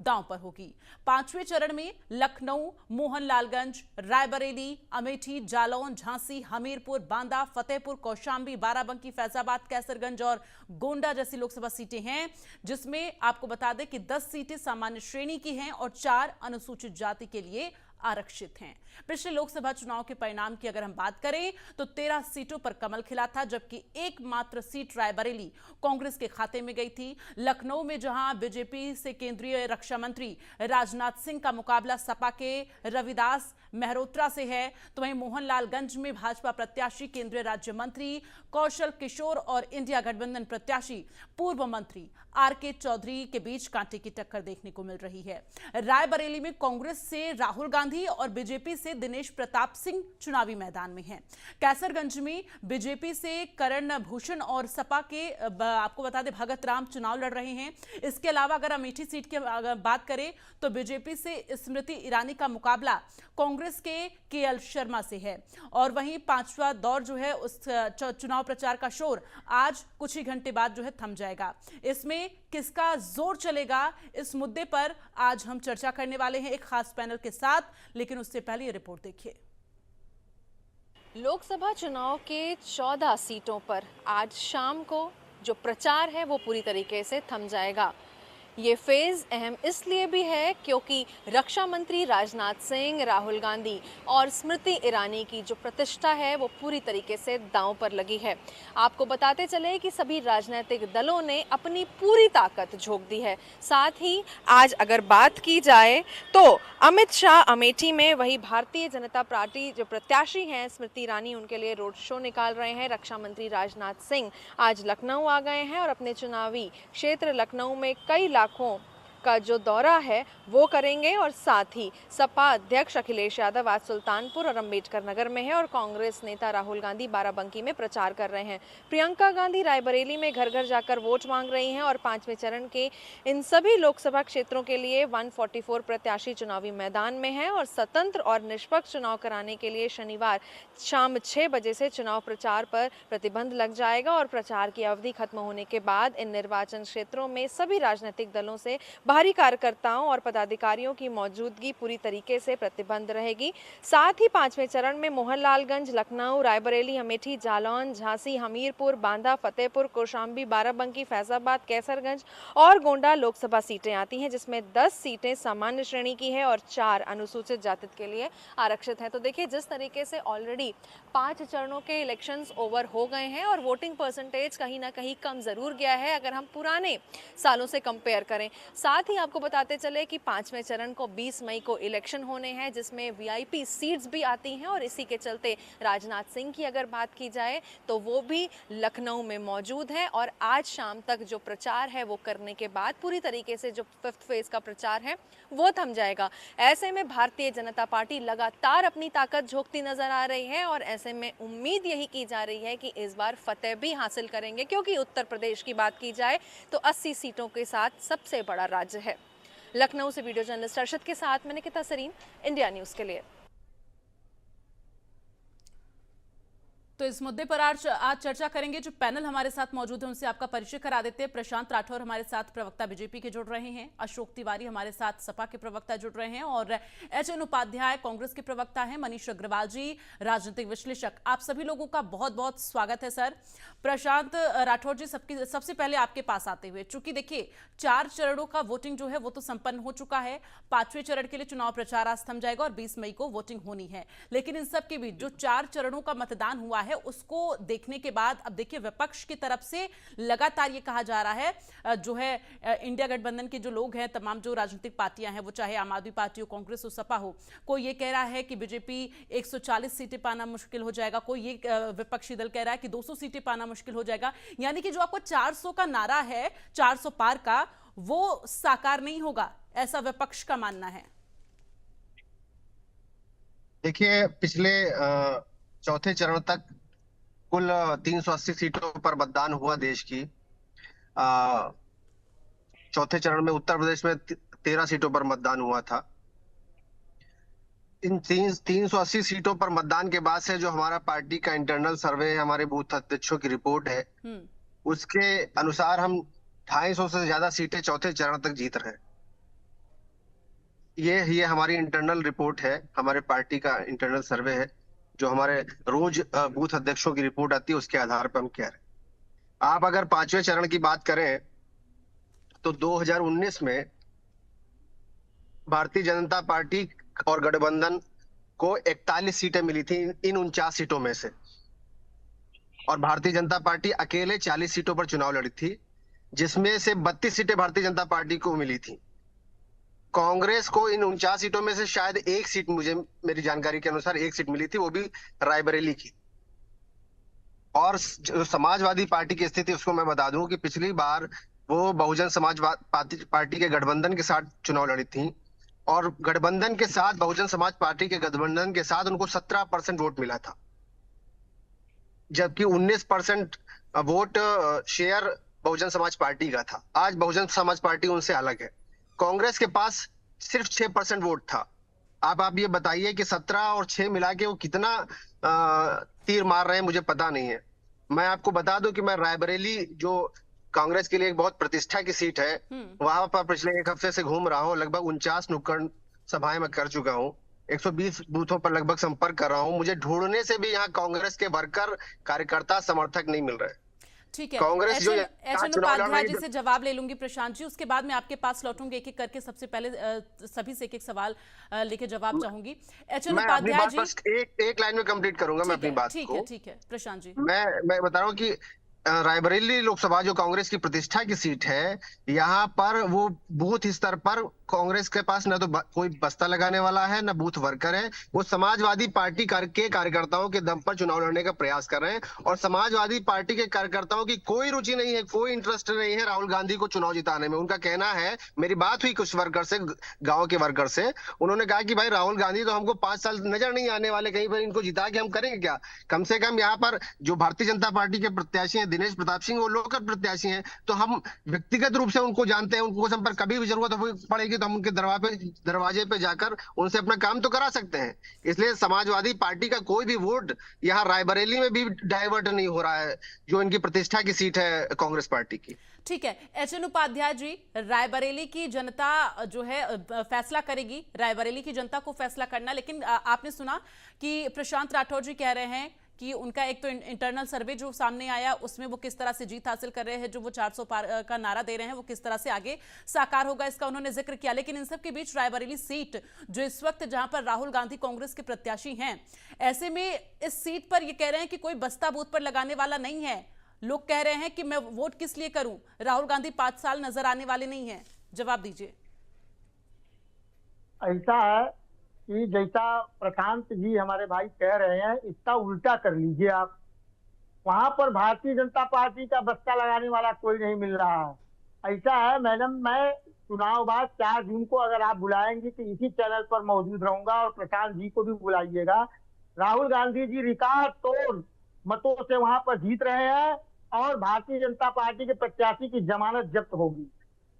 दांव पर होगी। पांचवें चरण में लखनऊ, मोहनलालगंज, रायबरेली, अमेठी, जालौन, झांसी, हमीरपुर, बांदा, फतेहपुर, कौशांबी, बाराबंकी, फैजाबाद, कैसरगंज और गोंडा जैसी लोकसभा सीटें हैं, जिसमें आपको बता दें कि 10 सीटें सामान्य श्रेणी की हैं और 4 अनुसूचित जाति के लिए आरक्षित हैं। पिछले लोकसभा चुनाव के परिणाम की अगर हम बात करें तो 13 सीटों पर कमल खिला था, जबकि एकमात्र सीट रायबरेली कांग्रेस के खाते में गई थी। लखनऊ में जहां बीजेपी से केंद्रीय रक्षा मंत्री राजनाथ सिंह का मुकाबला सपा के रविदास मेहरोत्रा से है, तो वहीं मोहनलालगंज में भाजपा प्रत्याशी केंद्रीय राज्य मंत्री कौशल किशोर और इंडिया गठबंधन प्रत्याशी पूर्व मंत्री आरके चौधरी के बीच कांटे की टक्कर देखने को मिल रही है। रायबरेली में कांग्रेस से राहुल गांधी और बीजेपी से दिनेश प्रताप सिंह चुनावी मैदान में हैं। कैसरगंज में बीजेपी से करण भूषण और सपा के आपको बता दें भगत राम चुनाव लड़ रहे हैं। इसके अलावा अगर अमेठी सीट की बात करें तो बीजेपी से स्मृति ईरानी का मुकाबला कांग्रेस के केएल शर्मा से है। और वहीं पांचवा दौर जो है उस चुनाव प्रचार का शोर आज कुछ ही घंटे बाद जो है थम जाएगा। इसमें किसका जोर चलेगा, इस मुद्दे पर आज हम चर्चा करने वाले हैं एक खास पैनल के साथ, लेकिन उससे पहले ये रिपोर्ट देखिए। लोकसभा चुनाव के 14 सीटों पर आज शाम को जो प्रचार है वो पूरी तरीके से थम जाएगा। ये फेज अहम इसलिए भी है क्योंकि रक्षा मंत्री राजनाथ सिंह, राहुल गांधी और स्मृति ईरानी की जो प्रतिष्ठा है वो पूरी तरीके से दांव पर लगी है। आपको बताते चले कि सभी राजनीतिक दलों ने अपनी पूरी ताकत झोंक दी है। साथ ही आज अगर बात की जाए तो अमित शाह अमेठी में, वही भारतीय जनता पार्टी जो प्रत्याशी हैं स्मृति ईरानी, उनके लिए रोड शो निकाल रहे हैं। रक्षा मंत्री राजनाथ सिंह आज लखनऊ आ गए हैं और अपने चुनावी क्षेत्र लखनऊ में कई लाखों का जो दौरा है वो करेंगे। और साथ ही सपा अध्यक्ष अखिलेश यादव आज सुल्तानपुर और अंबेडकर नगर में है और कांग्रेस नेता राहुल गांधी बाराबंकी में प्रचार कर रहे हैं। प्रियंका गांधी रायबरेली में घर घर जाकर वोट मांग रही हैं और पांचवें चरण के इन सभी लोकसभा क्षेत्रों के लिए 144 प्रत्याशी चुनावी मैदान में हैं और स्वतंत्र और निष्पक्ष चुनाव कराने के लिए शनिवार शाम 6 बजे से चुनाव प्रचार पर प्रतिबंध लग जाएगा और प्रचार की अवधि खत्म होने के बाद इन निर्वाचन क्षेत्रों में सभी राजनीतिक दलों से बाहरी कार्यकर्ताओं और पदाधिकारियों की मौजूदगी पूरी तरीके से प्रतिबंध रहेगी। साथ ही पांचवें चरण में मोहनलालगंज, लखनऊ, रायबरेली, अमेठी, जालौन, झांसी, हमीरपुर, बांदा, फतेहपुर, कौशांबी, बाराबंकी, फैजाबाद, कैसरगंज और गोंडा लोकसभा सीटें आती हैं, जिसमें 10 सीटें सामान्य श्रेणी की है और 4 अनुसूचित जाति के लिए आरक्षित हैं। तो देखिए जिस तरीके से ऑलरेडी 5 चरणों के इलेक्शंस ओवर हो गए हैं और वोटिंग परसेंटेज कहीं ना कहीं कम जरूर गया है अगर हम पुराने सालों से कंपेयर करें। साथ ही आपको बताते चले कि पांचवें चरण को 20 मई को इलेक्शन होने हैं, जिसमें वीआईपी सीट्स भी आती हैं और इसी के चलते राजनाथ सिंह की अगर बात की जाए तो वो भी लखनऊ में मौजूद हैं और आज शाम तक जो प्रचार है वो करने के बाद पूरी तरीके से जो 5th फेज का प्रचार है वो थम जाएगा। ऐसे में भारतीय जनता पार्टी लगातार अपनी ताकत झोंकती नजर आ रही है और ऐसे में उम्मीद यही की जा रही है कि इस बार फतेह भी हासिल करेंगे, क्योंकि उत्तर प्रदेश की बात की जाए तो 80 सीटों के साथ सबसे बड़ा राज्य है। लखनऊ से वीडियो जर्नलिस्ट अर्शद के साथ मैं निकिता सरीन, इंडिया न्यूज के लिए। तो इस मुद्दे पर आज चर्चा करेंगे। जो पैनल हमारे साथ मौजूद है उनसे आपका परिचय करा देते हैं। प्रशांत राठौर हमारे साथ प्रवक्ता बीजेपी के जुड़ रहे हैं, अशोक तिवारी हमारे साथ सपा के प्रवक्ता जुड़ रहे हैं और एचएन उपाध्याय कांग्रेस के प्रवक्ता हैं, मनीष अग्रवाल जी राजनीतिक विश्लेषक। आप सभी लोगों का बहुत बहुत स्वागत है सर। प्रशांत राठौर जी, सबसे पहले आपके पास आते हुए, चूंकि देखिए 4 चरणों का वोटिंग जो है वो तो संपन्न हो चुका है। 5वें चरण के लिए चुनाव प्रचार आज थम जाएगा और 20 मई को वोटिंग होनी है, लेकिन इन सब के बीच जो 4 चरणों का मतदान हुआ है उसको देखने के बाद अब देखिए विपक्ष की तरफ से लगातार ये कहा जा रहा है, जो है इंडिया गठबंधन के जो लोग हैं, तमाम जो राजनीतिक पार्टियां हैं, वो चाहे आम आदमी पार्टी हो, कांग्रेस हो, सपा हो, कोई ये कह रहा है कि बीजेपी 140 सीटें पाना मुश्किल हो जाएगा, कोई ये विपक्षी दल कह रहा है कि 200 सीटें पाना मुश्किल हो जाएगा। यानी कि जो आपको 400 का नारा है, 400 पार का, वो साकार नहीं होगा, ऐसा विपक्ष का मानना है। देखिए पिछले चौथे चरण तक कुल 380 सीटों पर मतदान हुआ देश की। चौथे चरण में उत्तर प्रदेश में 13 सीटों पर मतदान हुआ था। इन 380 सीटों पर मतदान के बाद से जो हमारा पार्टी का इंटरनल सर्वे है, हमारे बूथ अध्यक्षों की रिपोर्ट है, उसके अनुसार हम 250 से ज्यादा सीटें चौथे चरण तक जीत रहे हैं। ये हमारी इंटरनल रिपोर्ट है, हमारे पार्टी का इंटरनल सर्वे है, जो हमारे रोज बूथ अध्यक्षों की रिपोर्ट आती है, उसके आधार पर हम कह रहे हैं। आप अगर पांचवें चरण की बात करें तो 2019 में भारतीय जनता पार्टी और गठबंधन को 41 सीटें मिली थी इन 49 सीटों में से, और भारतीय जनता पार्टी अकेले 40 सीटों पर चुनाव लड़ी थी, जिसमें से 32 सीटें भारतीय जनता पार्टी को मिली थी। कांग्रेस को इन 49 सीटों में से शायद एक सीट, मुझे मेरी जानकारी के अनुसार एक सीट मिली थी, वो भी रायबरेली की। और जो समाजवादी पार्टी की स्थिति उसको मैं बता दूं कि पिछली बार वो बहुजन समाज पार्टी के गठबंधन के साथ चुनाव लड़ी थी, और गठबंधन के साथ, बहुजन समाज पार्टी के गठबंधन के साथ उनको 17% वोट मिला था, जबकि 19% vote share Bahujan Samaj party का था। आज बहुजन समाज पार्टी उनसे अलग है। कांग्रेस के पास सिर्फ 6% वोट था। आप ये बताइए कि 17 और 6 मिला के वो कितना तीर मार रहे हैं, मुझे पता नहीं है। मैं आपको बता दूं कि मैं रायबरेली, जो कांग्रेस के लिए एक बहुत प्रतिष्ठा की सीट है, वहां पर पिछले एक हफ्ते से घूम रहा हूँ। लगभग 49 नुक्कड़ सभाएं मैं कर चुका हूँ, 120 बूथों पर लगभग संपर्क कर रहा हूँ। मुझे ढूंढने से भी यहाँ कांग्रेस के वर्कर, कार्यकर्ता, समर्थक नहीं मिल रहे। ठीक है, कांग्रेस जो एचएन उपाध्याय जी से जवाब ले लूंगी प्रशांत जी, उसके बाद मैं आपके पास लौटूंगी एक एक करके। सबसे पहले सभी से एक एक सवाल लेके जवाब चाहूंगी। एचएन उपाध्याय जी, एक लाइन में कंप्लीट करूंगा मैं अपनी बात को। ठीक है प्रशांत जी। मैं बता रहा हूँ कि रायबरेली लोकसभा जो कांग्रेस की प्रतिष्ठा की सीट है, यहाँ पर वो बूथ स्तर पर कांग्रेस के पास न तो कोई बस्ता लगाने वाला है, न बूथ वर्कर है। वो समाजवादी पार्टी के कार्यकर्ताओं के दम पर चुनाव लड़ने का प्रयास कर रहे हैं, और समाजवादी पार्टी के कार्यकर्ताओं की कोई रुचि नहीं है, कोई इंटरेस्ट नहीं है राहुल गांधी को चुनाव जिताने में। उनका कहना है, मेरी बात हुई कुछ वर्कर से, गाँव के वर्कर से, उन्होंने कहा कि भाई राहुल गांधी तो हमको 5 साल नजर नहीं आने वाले, कहीं पर इनको जिता के हम करेंगे क्या? कम से कम यहाँ पर जो भारतीय जनता पार्टी के प्रत्याशी हैं, दिनेश प्रताप सिंह, वो लोकल प्रत्याशी हैं, तो हम व्यक्तिगत रूप से उनको जानते हैं। उनको संपर्क कभी भी जरूरत पड़ेगी तो हम उनके दरवाजे पे जाकर उनसे अपना काम तो करा सकते हैं। इसलिए समाजवादी पार्टी का कोई भी वोट यहाँ रायबरेली में भी डाइवर्ट नहीं हो रहा है, जो इनकी प्रतिष्ठा की सीट है कांग्रेस पार्टी की। ठीक है एचएन उपाध्याय जी, रायबरेली की जनता जो है फैसला करेगी, रायबरेली की जनता को फैसला करना। लेकिन आपने सुना कि प्रशांत राठौर जी कह रहे हैं कि उनका एक तो इंटरनल सर्वे जो सामने आया, उसमें वो किस तरह से जीत हासिल कर रहे हैं, जो वो 400 पार का नारा दे रहे हैं, वो किस तरह से आगे साकार होगा, इसका उन्होंने जिक्र किया। लेकिन इन सब के बीच रायबरेली सीट जो इस वक्त जहां पर राहुल गांधी कांग्रेस के प्रत्याशी हैं, ऐसे में इस सीट पर ये कह रहे हैं कि कोई बस्ता बूथ पर लगाने वाला नहीं है। लोग कह रहे हैं कि मैं वोट किस लिए करूं, राहुल गांधी 5 साल नजर आने वाले नहीं है। जवाब दीजिए। ऐसा है कि जैसा प्रशांत जी हमारे भाई कह रहे हैं, इसका उल्टा कर लीजिए आप। वहां पर भारतीय जनता पार्टी का बस्ता लगाने वाला कोई नहीं मिल रहा है। ऐसा है मैडम, मैं चुनाव बाद 4 जून को अगर आप बुलाएंगे तो इसी चैनल पर मौजूद रहूंगा, और प्रशांत जी को भी बुलाइएगा। राहुल गांधी जी रिकॉर्ड तोड़ मतों से वहां पर जीत रहे हैं, और भारतीय जनता पार्टी के प्रत्याशी की जमानत जब्त होगी।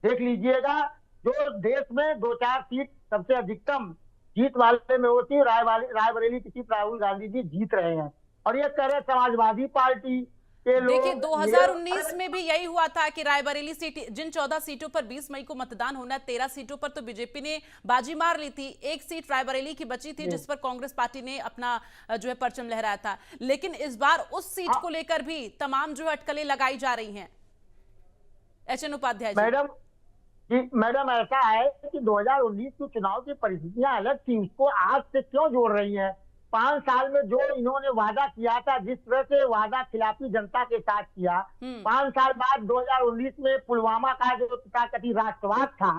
देख लीजिएगा, जो देश में 2-4 सीट सबसे अधिकतम जीत वाले में होती है, रायबरेली की सीट राहुल गांधी जी जीत रहे हैं। और ये कह रहे समाजवादी पार्टी के लोग। देखिए 2019 में भी यही हुआ था कि रायबरेली सीट, जिन 14 सीटों पर 20 मई को मतदान होना, 13 सीटों पर तो बीजेपी ने बाजी मार ली थी। एक सीट रायबरेली की बची थी जिस पर कांग्रेस पार्टी ने अपना जो है परचम लहराया था। लेकिन इस बार उस सीट को लेकर भी तमाम जो अटकलें लगाई जा रही हैं। एचएन उपाध्याय जी। मैडम ऐसा है कि 2019 के चुनाव की परिस्थितियां अलग थी, उसको आज से क्यों जोड़ रही हैं? 5 साल में जो इन्होंने वादा किया था, जिस तरह से वादा खिलाफी जनता के साथ किया, 5 साल बाद 2019 में पुलवामा का जो तथाकथित राष्ट्रवाद था,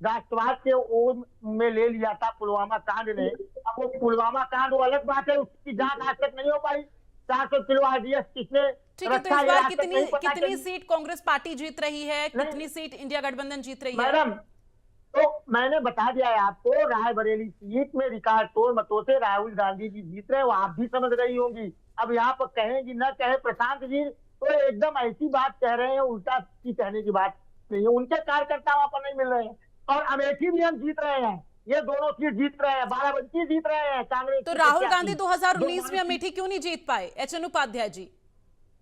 राष्ट्रवाद के ओर में ले लिया था पुलवामा कांड ने। अब वो पुलवामा कांड वो अलग बात है, उसकी जांच आज तक नहीं हो पाई। 400 किलो आरडीएक्स किसने? ठीक है, तो इस बार कितनी सीट कांग्रेस पार्टी जीत रही है, कितनी सीट इंडिया गठबंधन जीत रही है? मैडम, तो मैंने बता दिया है आपको, रायबरेली सीट में रिकॉर्ड तोड़ मतों से राहुल गांधी जी जीत रहे हैं, वो आप भी समझ रही होंगी। अब यहाँ पर कहेंगी न कहे प्रशांत जी, तो एकदम ऐसी बात कह रहे हैं, उल्टा की कहने की बात नहीं है। उनके कार्यकर्ता वहां पर नहीं मिल रहे हैं। और अमेठी भी हम जीत रहे हैं, ये दोनों सीट जीत रहे हैं, बाराबंकी जीत रहे हैं कांग्रेस। तो राहुल गांधी 2019 में अमेठी क्यों नहीं जीत पाए, एचएन उपाध्याय जी?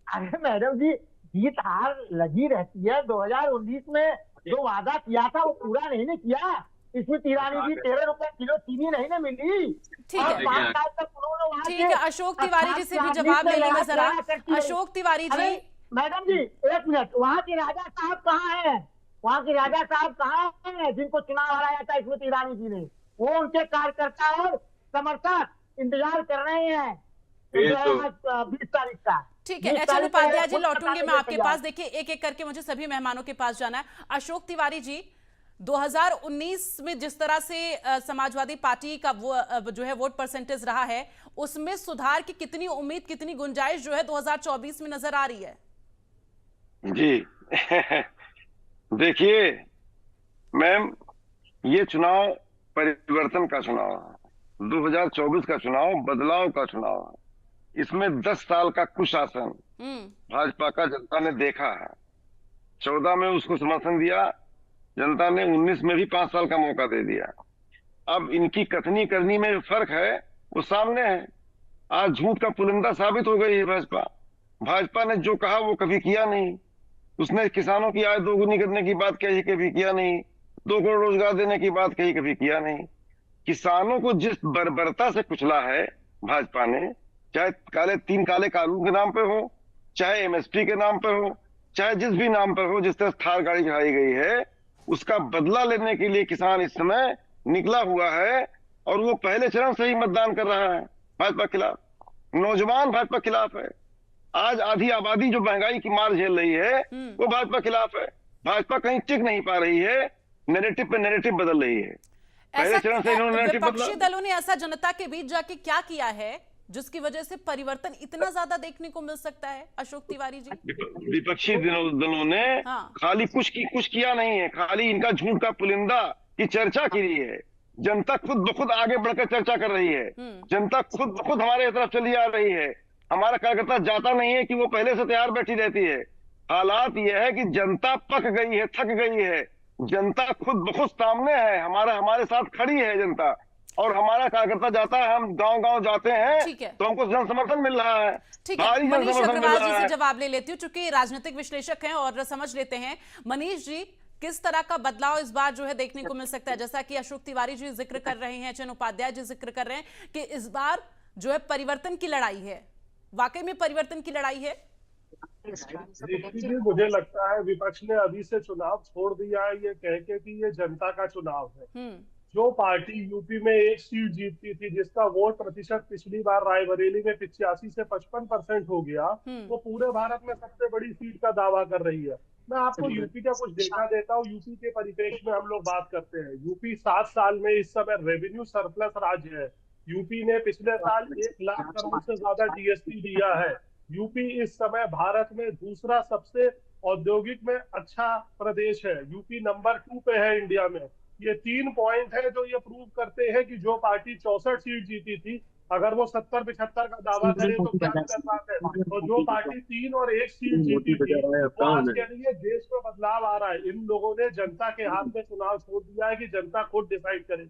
अरे मैडम जी, जीत हार लगी रहती है। 2019 में जो वादा किया था वो पूरा नहीं किया। स्मृति ईरानी जी 13 रुपए किलो चीनी नहीं ना मिली। ठीक और है। 5 साल तक उन्होंने वहाँ ठीक के है, अशोक तिवारी जी से भी 88 जवाब ले आदमी लेंगे से जरा। लड़ा करती रही। अशोक तिवारी अरे जी, मैडम जी एक मिनट, वहाँ के राजा साहब कहाँ हैं? वहाँ के राजा साहब कहाँ हैं जिनको चुनाव हराया था स्मृति ईरानी जी ने? वो उनके कार्यकर्ता और समर्थक इंतजार कर रहे हैं 20 तारीख का। ठीक है, 20 एचएन तारीख उपाध्याय को जी खुद लौटूंगे मैं बताने आपके के पास। देखिए एक एक करके मुझे सभी मेहमानों के पास जाना है। अशोक तिवारी जी, 2019 में जिस तरह से समाजवादी पार्टी का वो जो है वोट परसेंटेज रहा है, उसमें सुधार की कितनी उम्मीद, कितनी गुंजाइश जो है 2024 में नजर आ रही है? जी देखिए मैम, ये चुनाव परिवर्तन का चुनाव है, 2024 का चुनाव बदलाव का चुनाव है। इसमें 10 साल का कुशासन भाजपा का जनता ने देखा है। 14 में उसको समर्थन दिया जनता ने, 19 में भी 5 साल का मौका दे दिया। अब इनकी कथनी करनी में जो फर्क है वो सामने है। आज झूठ का पुलिंदा साबित हो गई है भाजपा। भाजपा ने जो कहा वो कभी किया नहीं। उसने किसानों की आय दोगुनी करने की बात कही, कभी किया नहीं। 2 करोड़ रोजगार देने की बात कही, कभी किया नहीं। किसानों को जिस बर्बरता से कुचला है भाजपा ने, चाहे 3 काले कानून के नाम पे हो, चाहे एमएसपी के नाम पे हो, चाहे जिस भी नाम पर हो, जिस तरह थार गाड़ी चढ़ाई गई है, उसका बदला लेने के लिए किसान इस समय निकला हुआ है। और वो पहले चरण से ही मतदान कर रहा है भाजपा खिलाफ। नौजवान भाजपा खिलाफ है। आज आधी आबादी जो महंगाई की मार झेल रही है वो भाजपा खिलाफ है। भाजपा कहीं टिक नहीं पा रही है, नैरेटिव पे नैरेटिव बदल रही है। पहले चरण से इन्होंने नैरेटिव विपक्षी बदला। दलों ने ऐसा जनता के बीच जाके क्या किया है जिसकी वजह से परिवर्तन इतना ज्यादा देखने को मिल सकता है, अशोक तिवारी जी? विपक्षी दलों ने खाली कुछ किया नहीं है, खाली इनका झूठ का पुलिंदा की चर्चा की रही है। जनता खुद ब खुद आगे बढ़कर चर्चा कर रही है। जनता खुद ब खुद हमारे तरफ चली आ रही है। हमारा कार्यकर्ता जाता नहीं है कि वो पहले से तैयार बैठी रहती है। हालात यह है कि जनता पक गई है, थक गई है। जनता खुद ब खुद सामने है, हमारे साथ खड़ी है जनता। और हमारा कार्यकर्ता जाता है, हम गांव-गांव जाते हैं तो हमको जन समर्थन मिल रहा है। ठीक है, मनीष अग्रवाल जी से जवाब ले लेती हूँ, चूंकि राजनीतिक विश्लेषक हैं और समझ लेते हैं। मनीष जी, किस तरह का बदलाव इस बार जो है देखने को मिल सकता है? जैसा कि अशोक तिवारी जी जिक्र कर रहे हैं, एचएन उपाध्याय जी जिक्र कर रहे हैं कि इस बार जो है परिवर्तन की लड़ाई है। वाकई में परिवर्तन की लड़ाई है? देखिए, मुझे लगता है विपक्ष ने अभी से चुनाव छोड़ दिया है ये कह के कि ये जनता का चुनाव है। जो पार्टी यूपी में 1 सीट जीतती थी, जिसका वोट प्रतिशत पिछली बार रायबरेली में 85 से 55% हो गया, वो पूरे भारत में सबसे बड़ी सीट का दावा कर रही है। मैं आपको यूपी का कुछ डेटा देता हूँ। यूपी के परिप्रेक्ष्य में हम लोग बात करते हैं। यूपी 7 साल में इस समय रेवेन्यू सरप्लस राज्य है। यूपी ने पिछले साल 1 लाख करोड़ से ज्यादा जीएसटी दिया है। यूपी इस समय भारत में दूसरा सबसे औद्योगिक में अच्छा प्रदेश है। यूपी नंबर 2 पे है इंडिया में। ये 3 पॉइंट है जो ये प्रूव करते हैं कि जो पार्टी 64 सीट जीती थी, अगर वो 70-75 का दावा करे तो क्या कर बात है। और जो पार्टी 3 और 1 सीट जीती थी, तो आज के लिए देश में बदलाव आ रहा है। इन लोगों ने जनता के हाथ में चुनाव छोड़ दिया है कि जनता खुद डिसाइड करे।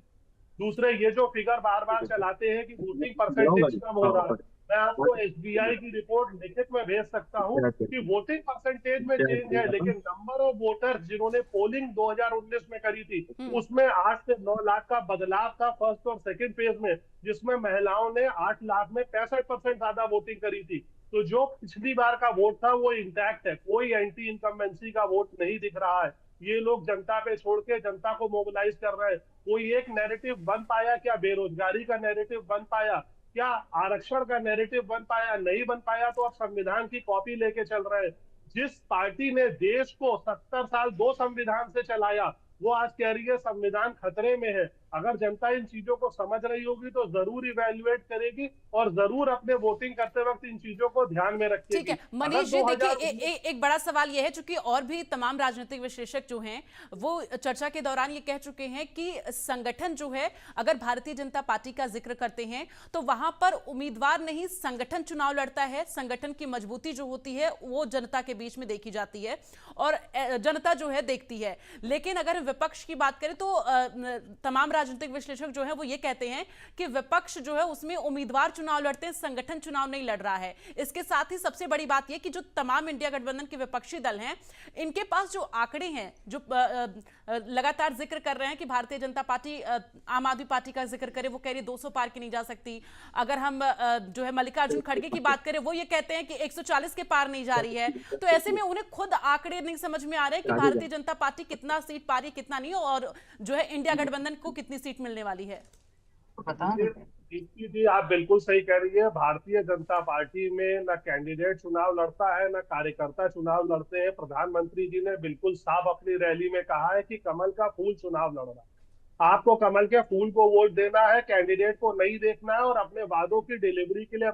दूसरे, ये जो फिगर बार बार चलाते हैं कि वोटिंग परसेंटेज कम हो रहा है, मैं आपको एसबीआई की रिपोर्ट लिखित में भेज सकता हूँ कि वोटिंग परसेंटेज में चेंज है, लेकिन नंबर ऑफ वोटर्स जिन्होंने पोलिंग 2019 में करी थी, उसमें 8 से 9 लाख का बदलाव था फर्स्ट और सेकंड फेज में, जिसमें महिलाओं ने 8 लाख में 65% ज्यादा वोटिंग करी थी। तो जो पिछली बार का वोट था वो इंटैक्ट है। कोई एंटी इनकम्बेंसी का वोट नहीं दिख रहा है। ये लोग जनता पे छोड़ के जनता को मोबिलाइज कर रहे हैं। कोई एक नैरेटिव बन पाया क्या? बेरोजगारी का नैरेटिव बन पाया क्या? आरक्षण का नैरेटिव बन पाया? नहीं बन पाया। तो अब संविधान की कॉपी लेके चल रहे हैं। जिस पार्टी ने देश को 70 साल 2 संविधान से चलाया, वो आज कह रही है संविधान खतरे में है। अगर जनता इन चीजों को समझ रही होगी तो जरूर इवैल्यूएट करेगी और जरूर अपने वोटिंग करते वक्त इन चीजों को ध्यान में रखेगी। ठीक है मनीष जी, देखिए एक बड़ा सवाल यह है, चूंकि और भी तमाम राजनीतिक विश्लेषक जो हैं वो चर्चा के दौरान ये कह चुके हैं कि संगठन जो है, अगर भारतीय जनता पार्टी का जिक्र करते हैं तो वहां पर उम्मीदवार नहीं संगठन चुनाव लड़ता है। संगठन की मजबूती जो होती है वो जनता के बीच में देखी जाती है और जनता जो है देखती है। लेकिन अगर विपक्ष की बात करें तो तमाम राजनीतिक विश्लेषक जो है वो ये कहते हैं कि विपक्ष जो है उसमें उम्मीदवार चुनाव लड़ते हैं, संगठन चुनाव नहीं लड़ रहा है। इसके साथ ही सबसे बड़ी बात यह कि जो तमाम इंडिया गठबंधन के विपक्षी दल हैं, इनके पास जो आंकड़े हैं, जो लगातार जिक्र कर रहे हैं कि भारतीय जनता पार्टी, आम आदमी पार्टी का जिक्र करें, वो कह रही 200 पार की नहीं जा सकती। अगर हम जो है मल्लिकार्जुन खड़गे की बात करें, वो ये कहते हैं कि 140 के पार नहीं जा रही है। तो ऐसे में उन्हें खुद आंकड़े नहीं समझ में आ रहे कि भारतीय जनता पार्टी कितना सीट पा रही, कितना नहीं, और जो है इंडिया गठबंधन को कितनी सीट मिलने वाली है। दीप्ति जी, आप बिल्कुल सही कह रही है। भारतीय जनता पार्टी में न कैंडिडेट चुनाव लड़ता है, न कार्यकर्ता चुनाव लड़ते हैं। प्रधानमंत्री जी ने बिल्कुल साफ अपनी रैली में कहा है कि कमल का फूल चुनाव लड़ रहा है। आपको कमल के फूल को वोट देना है, कैंडिडेट को नहीं देखना है, और अपने वादों की डिलीवरी के लिए